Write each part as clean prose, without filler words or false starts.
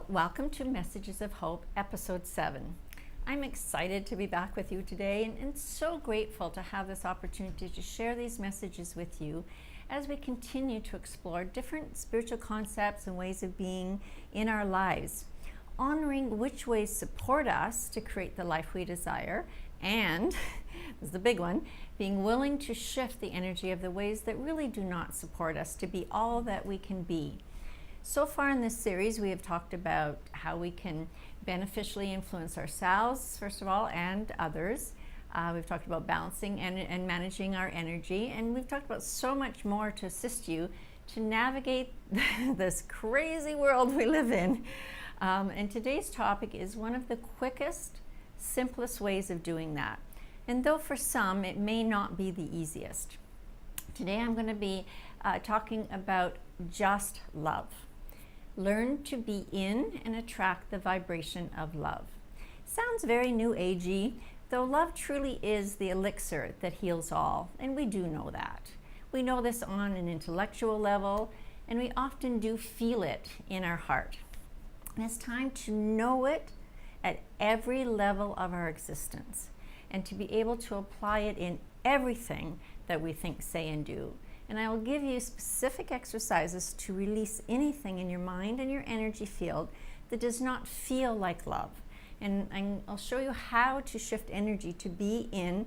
Well, welcome to Messages of Hope, Episode 7. I'm excited to be back with you today and so grateful to have this opportunity to share these messages with you as we continue to explore different spiritual concepts and ways of being in our lives, honoring which ways support us to create the life we desire, and, this is the big one, being willing to shift the energy of the ways that really do not support us to be all that we can be. So far in this series, we have talked about how we can beneficially influence ourselves, first of all, and others. We've talked about balancing and managing our energy, and we've talked about so much more to assist you to navigate this crazy world we live in. And today's topic is one of the quickest, simplest ways of doing that. And though for some, it may not be the easiest. Today I'm going to be talking about just love. Learn to be in and attract the vibration of love. Sounds very new agey, though love truly is the elixir that heals all, and we do know that. We know this on an intellectual level, and we often do feel it in our heart. And it's time to know it at every level of our existence, and to be able to apply it in everything that we think, say, and do. And I will give you specific exercises to release anything in your mind and your energy field that does not feel like love. And I'll show you how to shift energy to be in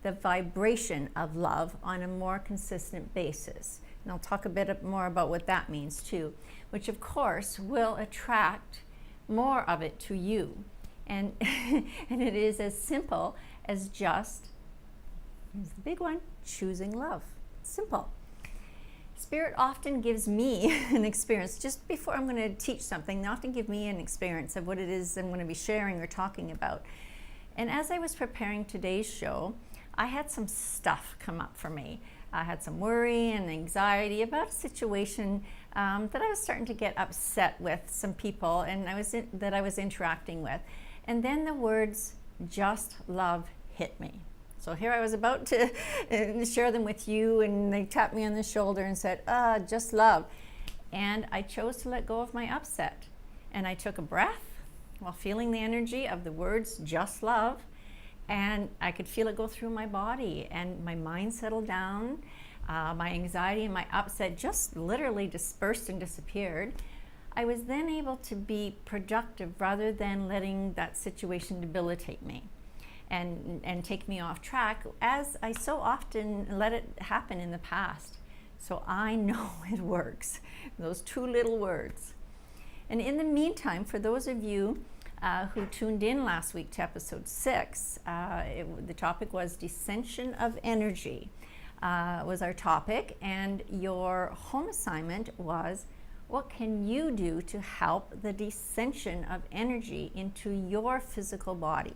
the vibration of love on a more consistent basis. And I'll talk a bit more about what that means too, which of course will attract more of it to you. And, and it is as simple as just, here's the big one, choosing love. Simple. Spirit often gives me an experience, just before I'm going to teach something, they often give me an experience of what it is I'm going to be sharing or talking about. And as I was preparing today's show, I had some stuff come up for me. I had some worry and anxiety about a situation that I was starting to get upset with some people and that I was interacting with. And then the words, just love, hit me. So here I was about to share them with you, and they tapped me on the shoulder and said, just love. And I chose to let go of my upset. And I took a breath while feeling the energy of the words, just love. And I could feel it go through my body, and my mind settled down. My anxiety and my upset just literally dispersed and disappeared. I was then able to be productive rather than letting that situation debilitate me and take me off track, as I so often let it happen in the past. So I know it works, those two little words. And in the meantime, for those of you who tuned in last week to episode 6, the topic was dissension of energy, was our topic, and your home assignment was, what can you do to help the dissension of energy into your physical body?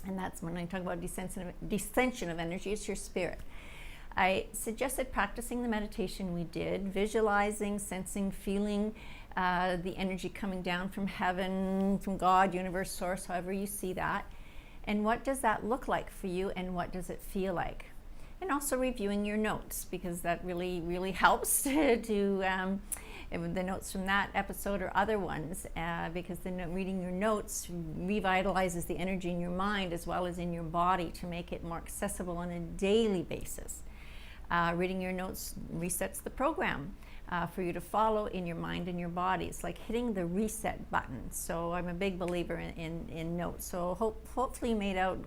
And that's when I talk about dissension of energy, it's your spirit. I suggested practicing the meditation we did, visualizing, sensing, feeling the energy coming down from heaven, from God, universe, source, however you see that. And what does that look like for you, and what does it feel like? And also reviewing your notes, because that really, really helps to the notes from that episode or other ones, because reading your notes revitalizes the energy in your mind as well as in your body to make it more accessible on a daily basis. Reading your notes resets the program for you to follow in your mind and your body. It's like hitting the reset button. So I'm a big believer in notes. So hopefully you made out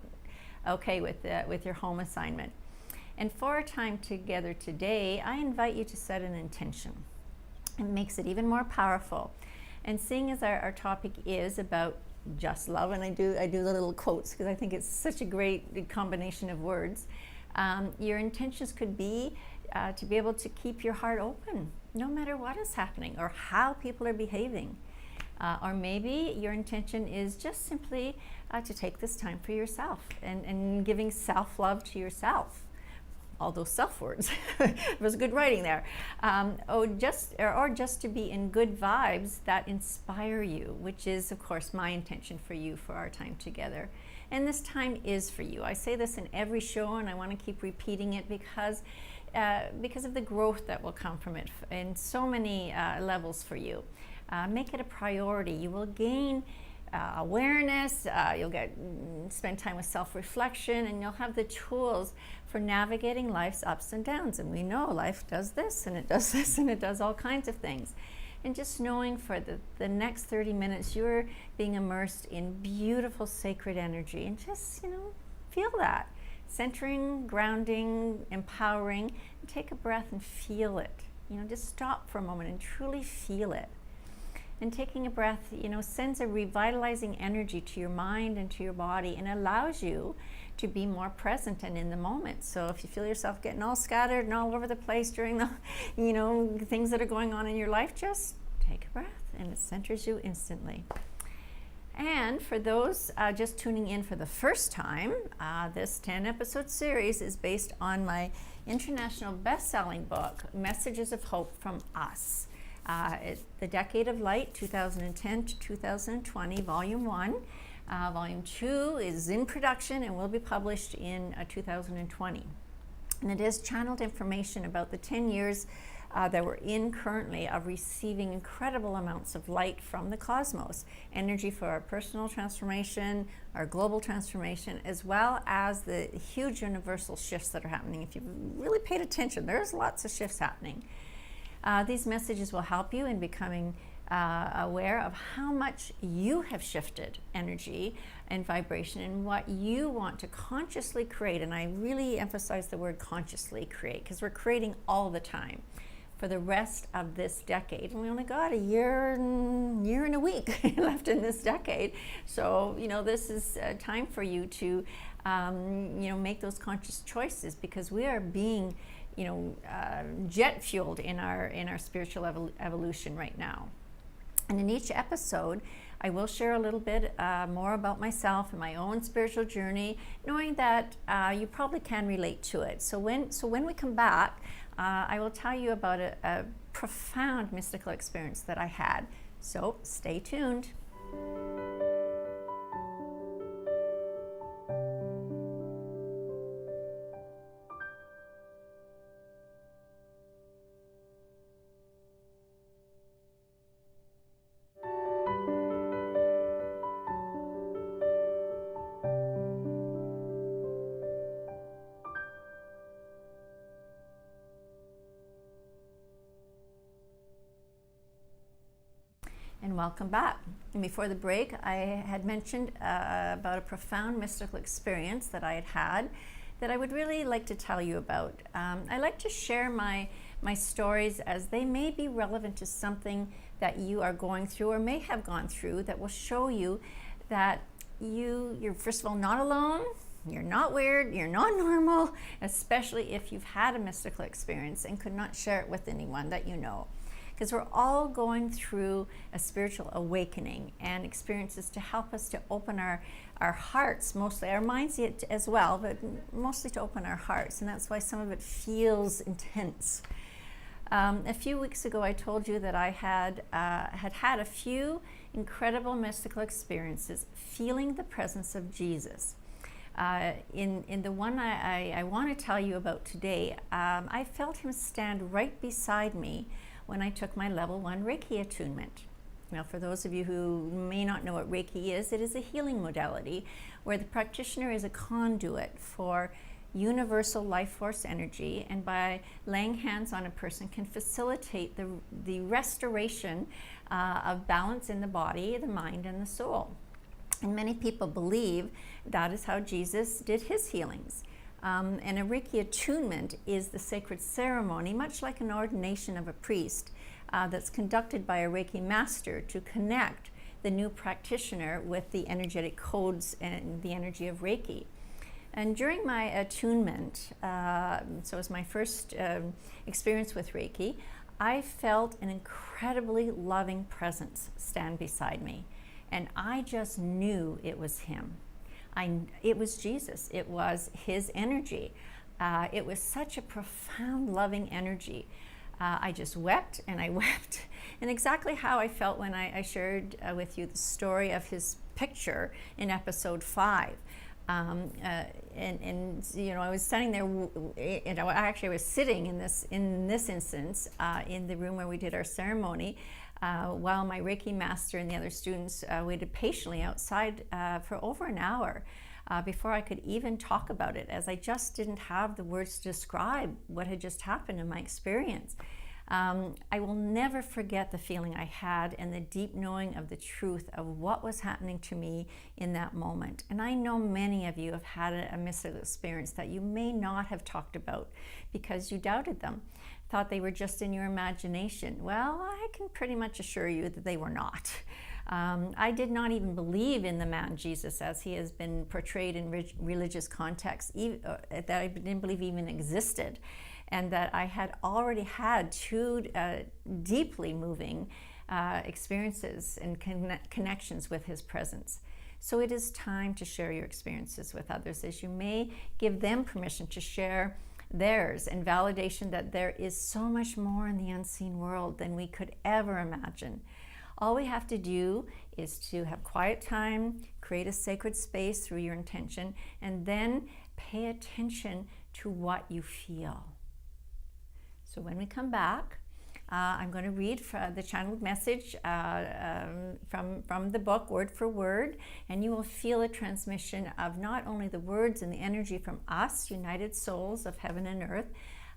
okay with your home assignment. And for our time together today, I invite you to set an intention. It makes it even more powerful. And seeing as our topic is about just love, and I do the little quotes because I think it's such a great combination of words, your intentions could be to be able to keep your heart open no matter what is happening or how people are behaving. Or maybe your intention is just simply to take this time for yourself and giving self-love to yourself. All those self words. It was good writing there. Or just to be in good vibes that inspire you, which is, of course, my intention for you for our time together. And this time is for you. I say this in every show, and I want to keep repeating it because of the growth that will come from it in so many levels for you. Make it a priority. You will gain awareness, you'll spend time with self-reflection, and you'll have the tools for navigating life's ups and downs. And we know life does this, and it does this, and it does all kinds of things. And just knowing for the next 30 minutes, you're being immersed in beautiful sacred energy, and just, feel that. Centering, grounding, empowering. Take a breath and feel it. Just stop for a moment and truly feel it. And taking a breath, sends a revitalizing energy to your mind and to your body, and allows you to be more present and in the moment. So if you feel yourself getting all scattered and all over the place during the, things that are going on in your life, just take a breath, and it centers you instantly. And for those just tuning in for the first time, this 10-episode series is based on my international best-selling book, Messages of Hope from Us. The Decade of Light, 2010 to 2020, Volume 1. Volume 2 is in production and will be published in 2020. And it is channeled information about the 10 years that we're in currently of receiving incredible amounts of light from the cosmos, energy for our personal transformation, our global transformation, as well as the huge universal shifts that are happening. If you've really paid attention, there's lots of shifts happening. These messages will help you in becoming aware of how much you have shifted energy and vibration and what you want to consciously create. And I really emphasize the word consciously create, because we're creating all the time for the rest of this decade. And we only got a year and a week left in this decade. So, this is time for you to, make those conscious choices, because we are being jet fueled in our spiritual evolution right now. And in each episode, I will share a little bit more about myself and my own spiritual journey, knowing that you probably can relate to it. So when we come back, I will tell you about a profound mystical experience that I had. So stay tuned. And welcome back. And before the break, I had mentioned about a profound mystical experience that I had that I would really like to tell you about. I like to share my stories as they may be relevant to something that you are going through or may have gone through, that will show you that you're first of all not alone, you're not weird, you're not normal, especially if you've had a mystical experience and could not share it with anyone that you know. Because we're all going through a spiritual awakening and experiences to help us to open our hearts, mostly our minds as well, but mostly to open our hearts. And that's why some of it feels intense. A few weeks ago, I told you that I had a few incredible mystical experiences feeling the presence of Jesus. In the one I want to tell you about today, I felt him stand right beside me when I took my level 1 Reiki attunement. Now, for those of you who may not know what Reiki is, it is a healing modality where the practitioner is a conduit for universal life force energy, and by laying hands on a person can facilitate the restoration of balance in the body, the mind, and the soul. And many people believe that is how Jesus did his healings. And a Reiki attunement is the sacred ceremony, much like an ordination of a priest, that's conducted by a Reiki master to connect the new practitioner with the energetic codes and the energy of Reiki. And during my attunement, so it was my first experience with Reiki, I felt an incredibly loving presence stand beside me. And I just knew it was him. It was Jesus. It was his energy. It was such a profound, loving energy. I just wept and I wept. And exactly how I felt when I shared with you the story of his picture in episode 5. I was standing there, I was sitting in this instance in the room where we did our ceremony, while my Reiki master and the other students waited patiently outside for over an hour before I could even talk about it, as I just didn't have the words to describe what had just happened in my experience. I will never forget the feeling I had and the deep knowing of the truth of what was happening to me in that moment. And I know many of you have had a mystical experience that you may not have talked about because you doubted them, thought they were just in your imagination. Well, I can pretty much assure you that they were not. I did not even believe in the man Jesus as he has been portrayed in religious contexts, that I didn't believe even existed, and that I had already had two deeply moving experiences and connections with his presence. So it is time to share your experiences with others, as you may give them permission to share theirs, and validation that there is so much more in the unseen world than we could ever imagine. All we have to do is to have quiet time, create a sacred space through your intention, and then pay attention to what you feel. So when we come back, I'm going to read the channeled message from the book, word for word, and you will feel a transmission of not only the words and the energy from us, united souls of heaven and earth,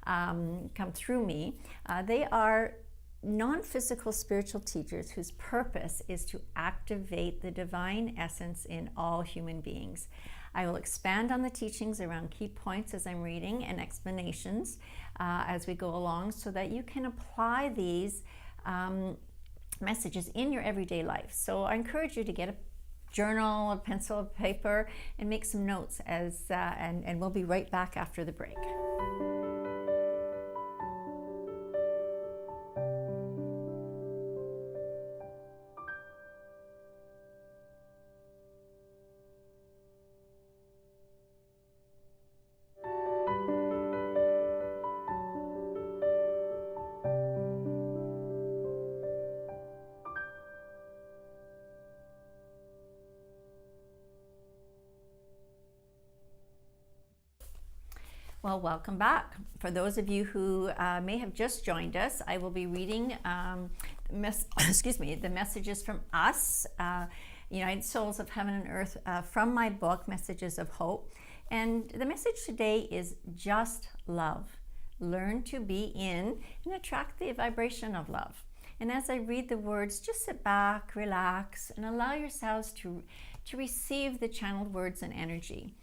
come through me. They are non-physical spiritual teachers whose purpose is to activate the divine essence in all human beings. I will expand on the teachings around key points as I'm reading, and explanations as we go along, so that you can apply these messages in your everyday life. So I encourage you to get a journal, a pencil, a paper, and make some notes and we'll be right back after the break. Well, welcome back. For those of you who may have just joined us, I will be reading the messages from us, United Souls of Heaven and Earth, from my book, Messages of Hope. And the message today is just love. Learn to be in and attract the vibration of love. And as I read the words, just sit back, relax, and allow yourselves to receive the channeled words and energy.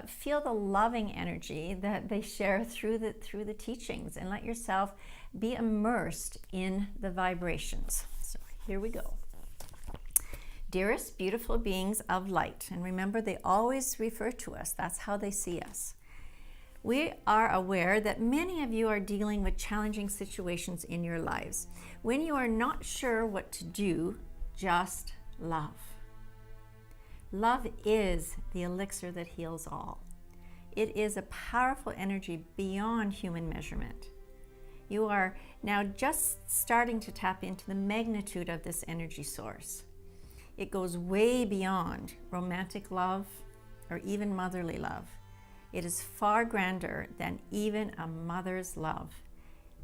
Feel the loving energy that they share through the teachings, and let yourself be immersed in the vibrations. So here we go. Dearest beautiful beings of light, and remember, they always refer to us. That's how they see us. We are aware that many of you are dealing with challenging situations in your lives. When you are not sure what to do, just love. Love is the elixir that heals all. It is a powerful energy beyond human measurement. You are now just starting to tap into the magnitude of this energy source. It goes way beyond romantic love or even motherly love. It is far grander than even a mother's love,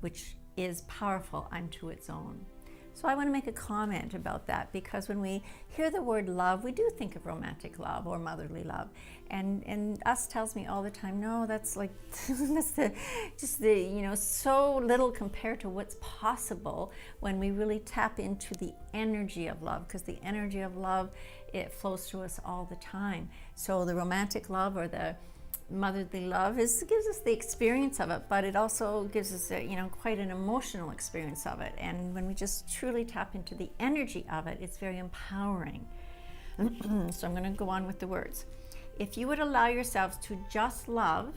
which is powerful unto its own. So I want to make a comment about that, because when we hear the word love, we do think of romantic love or motherly love. And us tells me all the time, no, that's like, that's so little compared to what's possible when we really tap into the energy of love, because the energy of love, it flows through us all the time. So the romantic love or the motherly love gives us the experience of it, but it also gives us quite an emotional experience of it. And when we just truly tap into the energy of it, it's very empowering. So I'm going to go on with the words. If you would allow yourselves to just love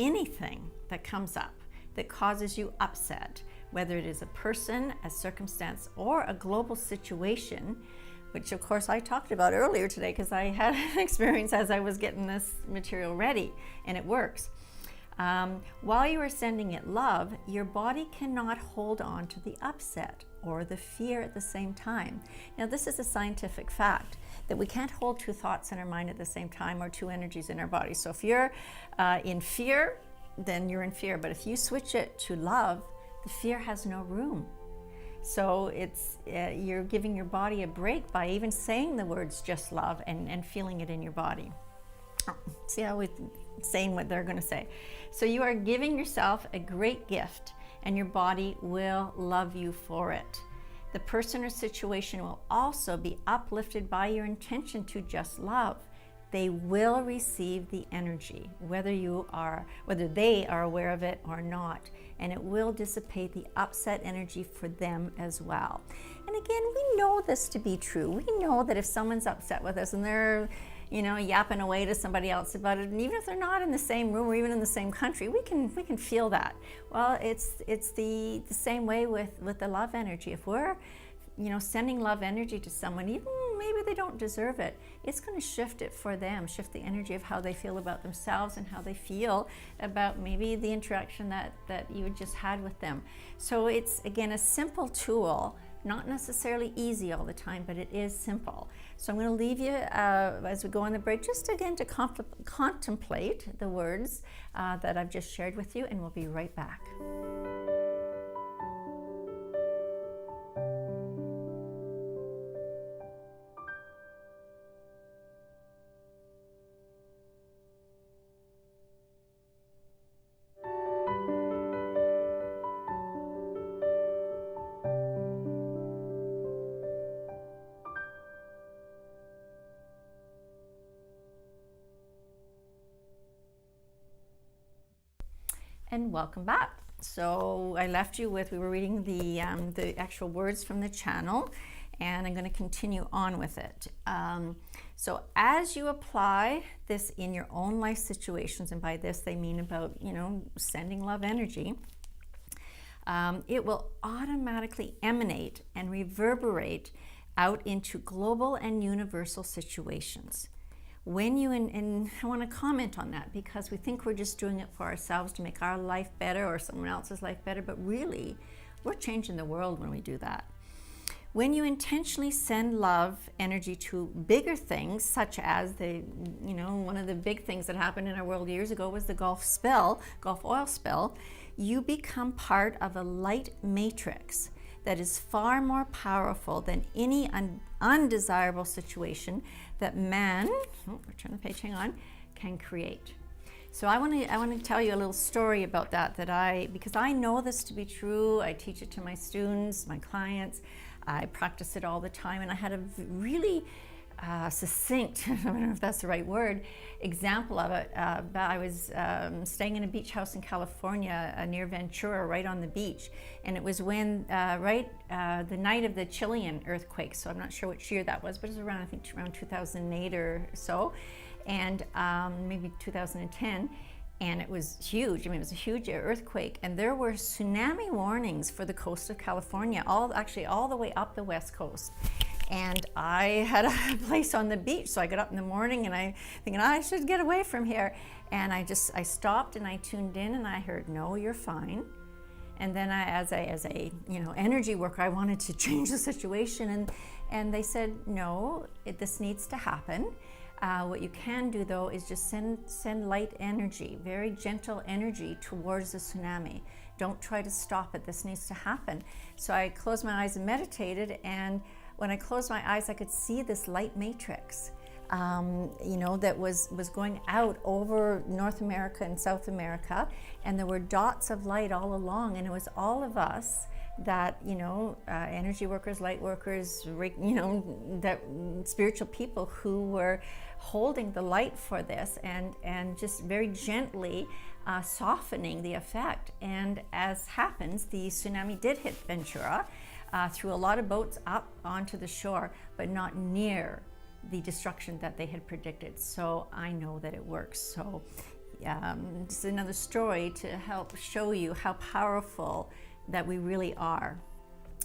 anything that comes up that causes you upset, whether it is a person, a circumstance, or a global situation, which of course I talked about earlier today because I had an experience as I was getting this material ready, and it works. While you are sending it love, your body cannot hold on to the upset or the fear at the same time. Now, this is a scientific fact that we can't hold two thoughts in our mind at the same time, or two energies in our body. So if you're in fear, then you're in fear. But if you switch it to love, the fear has no room. So it's you're giving your body a break by even saying the words just love and feeling it in your body. See how we're saying what they're going to say. So you are giving yourself a great gift, and your body will love you for it. The person or situation will also be uplifted by your intention to just love. They will receive the energy, whether they are aware of it or not, and it will dissipate the upset energy for them as well. And again, we know this to be true. We know that if someone's upset with us and they're yapping away to somebody else about it, and even if they're not in the same room or even in the same country, we can feel that. Well, it's the same way with the love energy. If we're sending love energy to someone, even maybe they don't deserve it, it's going to shift it for them, shift the energy of how they feel about themselves and how they feel about maybe the interaction that you just had with them. So it's, again, a simple tool, not necessarily easy all the time, but it is simple. So I'm going to leave you as we go on the break, just again to contemplate the words that I've just shared with you, and we'll be right back. And welcome back. So I left you with, we were reading the actual words from the channel, and I'm going to continue on with it. So as you apply this in your own life situations, and by this they mean about sending love energy, it will automatically emanate and reverberate out into global and universal situations. When you, and I want to comment on that, because we think we're just doing it for ourselves to make our life better or someone else's life better, but really we're changing the world when we do that. When you intentionally send love energy to bigger things, such as one of the big things that happened in our world years ago was the Gulf oil spill, you become part of a light matrix that is far more powerful than any undesirable situation that man, turn the page, hang on, can create. So I want to tell you a little story about that because I know this to be true. I teach it to my students, my clients. I practice it all the time, and I had a really succinct, I don't know if that's the right word, example of it. I was staying in a beach house in California near Ventura, right on the beach, and it was when the night of the Chilean earthquake. So I'm not sure which year that was, but it was around, I think, around 2008 or so, and maybe 2010. And it was huge. I mean, it was a huge earthquake, and there were tsunami warnings for the coast of California, all the way up the west coast. And I had a place on the beach, so I got up in the morning and I thinking I should get away from here. And I stopped and I tuned in and I heard, no, you're fine. And then as a energy worker, I wanted to change the situation, and they said, no, this needs to happen. What you can do though is just send light energy, very gentle energy towards the tsunami. Don't try to stop it. This needs to happen. So I closed my eyes and meditated, and when I closed my eyes, I could see this light matrix, that was going out over North America and South America, and there were dots of light all along, and it was all of us that, energy workers, light workers, that spiritual people who were holding the light for this and just very gently softening the effect. And as happens, the tsunami did hit Ventura, threw a lot of boats up onto the shore, but not near the destruction that they had predicted. So I know that it works. So it's another story to help show you how powerful that we really are.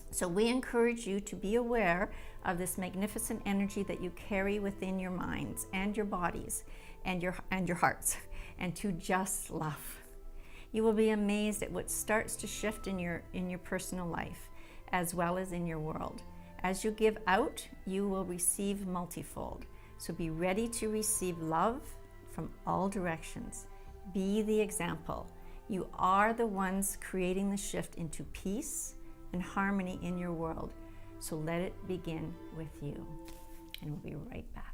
So we encourage you to be aware of this magnificent energy that you carry within your minds and your bodies and your hearts, and to just love. You will be amazed at what starts to shift in your personal life as well as in your world. As you give out, you will receive multifold. So be ready to receive love from all directions. Be the example. You are the ones creating the shift into peace and harmony in your world. So let it begin with you. And we'll be right back.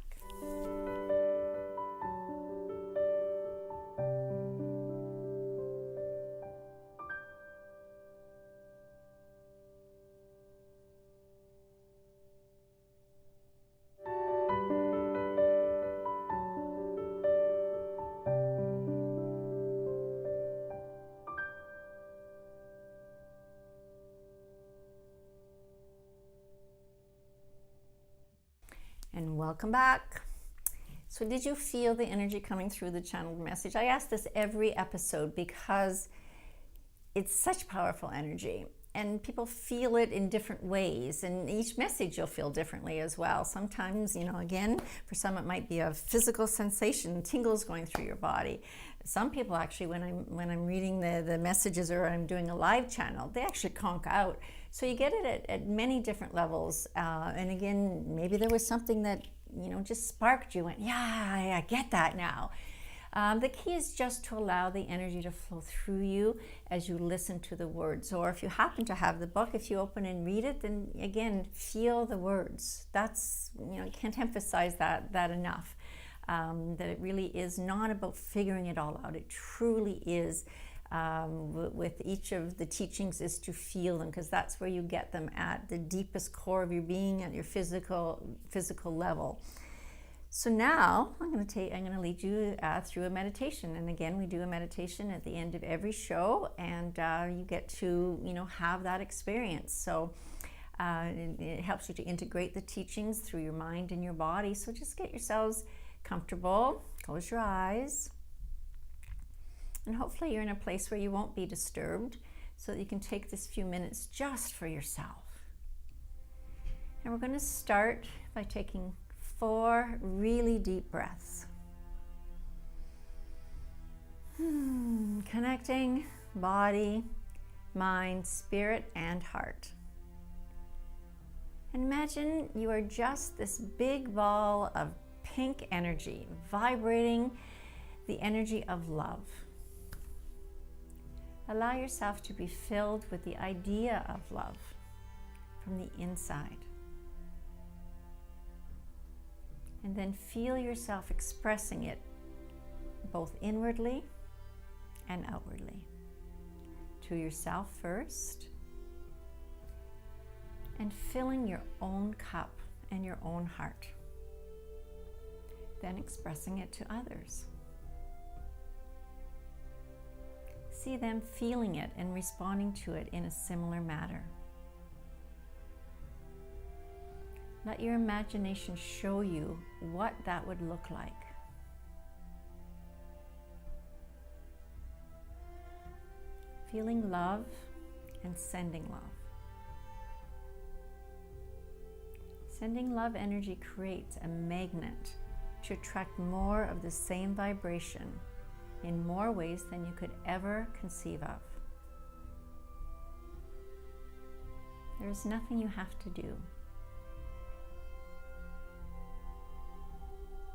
And welcome back. So did you feel the energy coming through the channeled message? I ask this every episode because it's such powerful energy and people feel it in different ways, and each message you'll feel differently as well. Sometimes, again, for some it might be a physical sensation, tingles going through your body. Some people actually, when I'm reading the messages or I'm doing a live channel, they actually conk out. So you get it at many different levels. And again, maybe there was something that, just sparked you, went, yeah, I get that now. The key is just to allow the energy to flow through you as you listen to the words. Or if you happen to have the book, if you open and read it, then again, feel the words. That's, I can't emphasize that enough. That it really is not about figuring it all out. It truly is, with each of the teachings, is to feel them, because that's where you get them at the deepest core of your being, at your physical level. So now I'm going to lead you through a meditation. And again, we do a meditation at the end of every show, and you get to have that experience. So it helps you to integrate the teachings through your mind and your body. So just get yourselves comfortable, close your eyes, and hopefully you're in a place where you won't be disturbed, so that you can take this few minutes just for yourself. And we're going to start by taking 4 really deep breaths. Connecting body, mind, spirit, and heart. And imagine you are just this big ball of pink energy, vibrating the energy of love. Allow yourself to be filled with the idea of love from the inside. And then feel yourself expressing it both inwardly and outwardly. To yourself first, and filling your own cup and your own heart. Then expressing it to others. See them feeling it and responding to it in a similar manner. Let your imagination show you what that would look like. Feeling love and sending love. Sending love energy creates a magnet to attract more of the same vibration in more ways than you could ever conceive of. There is nothing you have to do.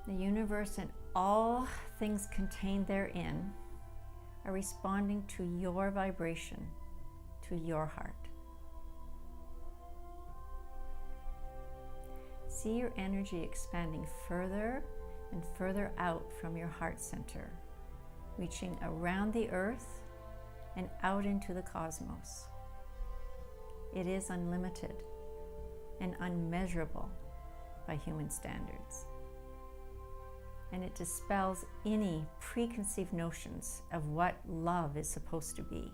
The universe and all things contained therein are responding to your vibration, to your heart. See your energy expanding further and further out from your heart center, reaching around the earth and out into the cosmos. It is unlimited and unmeasurable by human standards. And it dispels any preconceived notions of what love is supposed to be.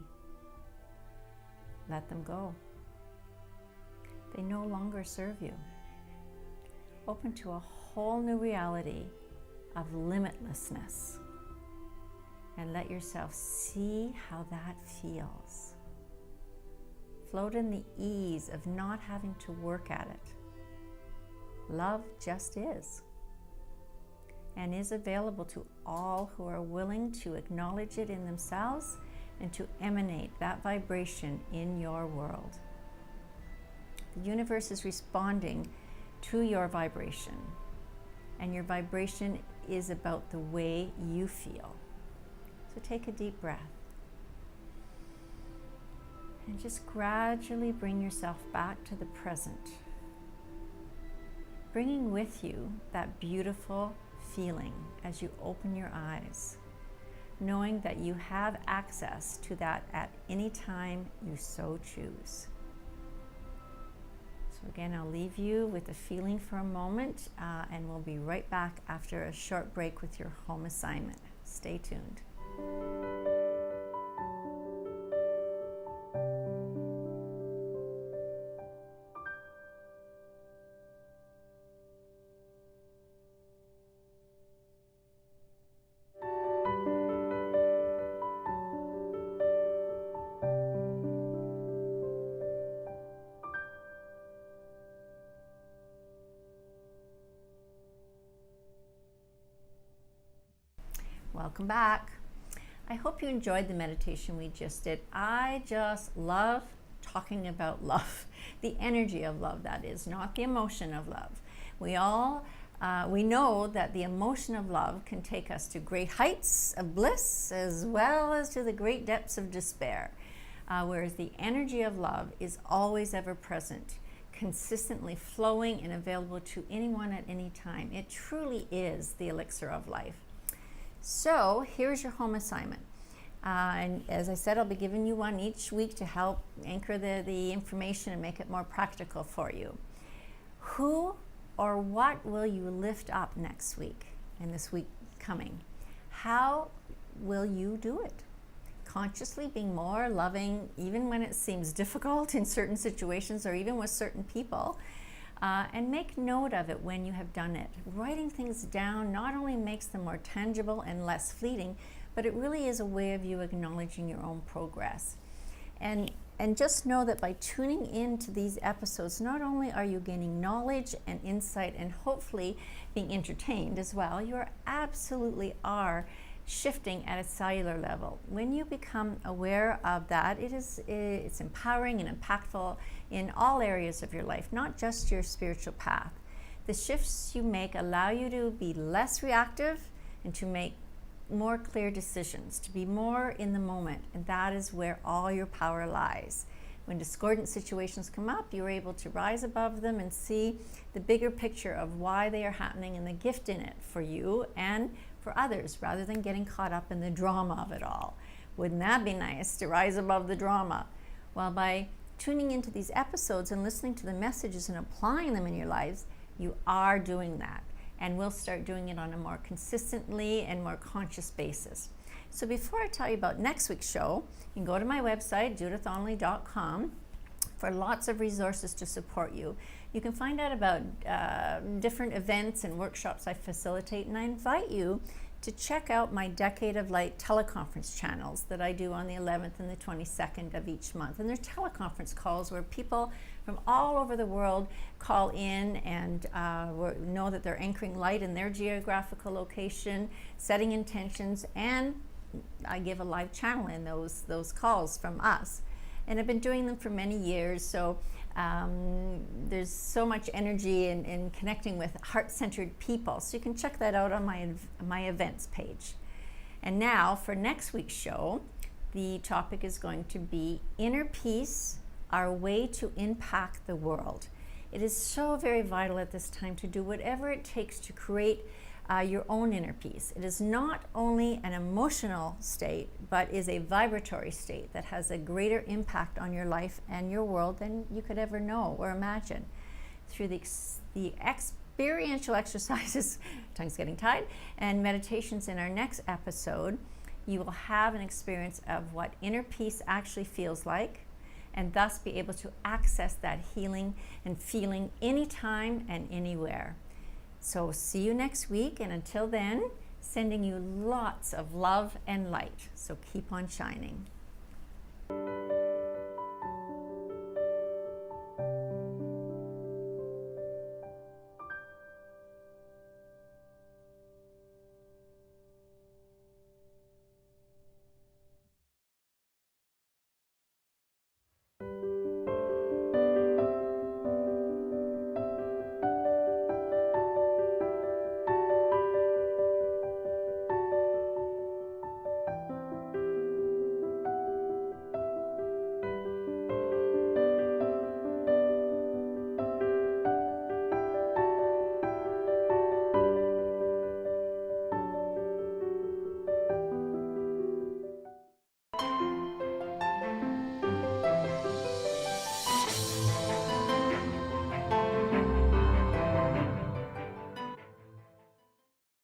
Let them go. They no longer serve you. Open to a whole new reality of limitlessness. And let yourself see how that feels. Float in the ease of not having to work at it. Love just is. And is available to all who are willing to acknowledge it in themselves and to emanate that vibration in your world. The universe is responding to your vibration, and your vibration is about the way you feel. So take a deep breath And just gradually bring yourself back to the present, bringing with you that beautiful feeling as you open your eyes, knowing that you have access to that at any time you so choose. So again, I'll leave you with the feeling for a moment, and we'll be right back after a short break with your home assignment. Stay tuned. Welcome back. I hope you enjoyed the meditation we just did. I just love talking about love, the energy of love, that is, not the emotion of love. We know that the emotion of love can take us to great heights of bliss as well as to the great depths of despair, whereas the energy of love is always ever present, consistently flowing and available to anyone at any time. It truly is the elixir of life. So here's your home assignment. And as I said, I'll be giving you one each week to help anchor the information and make it more practical for you. Who or what will you lift up next week and this week coming? How will you do it? Consciously being more loving, even when it seems difficult in certain situations or even with certain people. And make note of it when you have done it. Writing things down not only makes them more tangible and less fleeting, but it really is a way of you acknowledging your own progress. And just know that by tuning into these episodes, not only are you gaining knowledge and insight and hopefully being entertained as well, you absolutely are shifting at a cellular level. When you become aware of that, it's empowering and impactful in all areas of your life, not just your spiritual path. The shifts you make allow you to be less reactive and to make more clear decisions, to be more in the moment, and that is where all your power lies. When discordant situations come up, you're able to rise above them and see the bigger picture of why they are happening and the gift in it for you and for others, rather than getting caught up in the drama of it all. Wouldn't that be nice, to rise above the drama? Well, by tuning into these episodes and listening to the messages and applying them in your lives, you are doing that, and we'll start doing it on a more consistently and more conscious basis. So before I tell you about next week's show, you can go to my website, judithonley.com, for lots of resources to support you. You can find out about different events and workshops I facilitate, and I invite you to check out my Decade of Light teleconference channels that I do on the 11th and the 22nd of each month. And they're teleconference calls where people from all over the world call in and know that they're anchoring light in their geographical location, setting intentions, and I give a live channel in those calls from us. And I've been doing them for many years, so there's so much energy in connecting with heart-centered people. So you can check that out on my events page. And now for next week's show, the topic is going to be Inner Peace, Our Way to Impact the World. It is so very vital at this time to do whatever it takes to create your own inner peace. It is not only an emotional state, but is a vibratory state that has a greater impact on your life and your world than you could ever know or imagine. Through the experiential exercises, tongue's getting tied, and meditations in our next episode, you will have an experience of what inner peace actually feels like, and thus be able to access that healing and feeling anytime and anywhere. So see you next week, and until then, sending you lots of love and light. So keep on shining.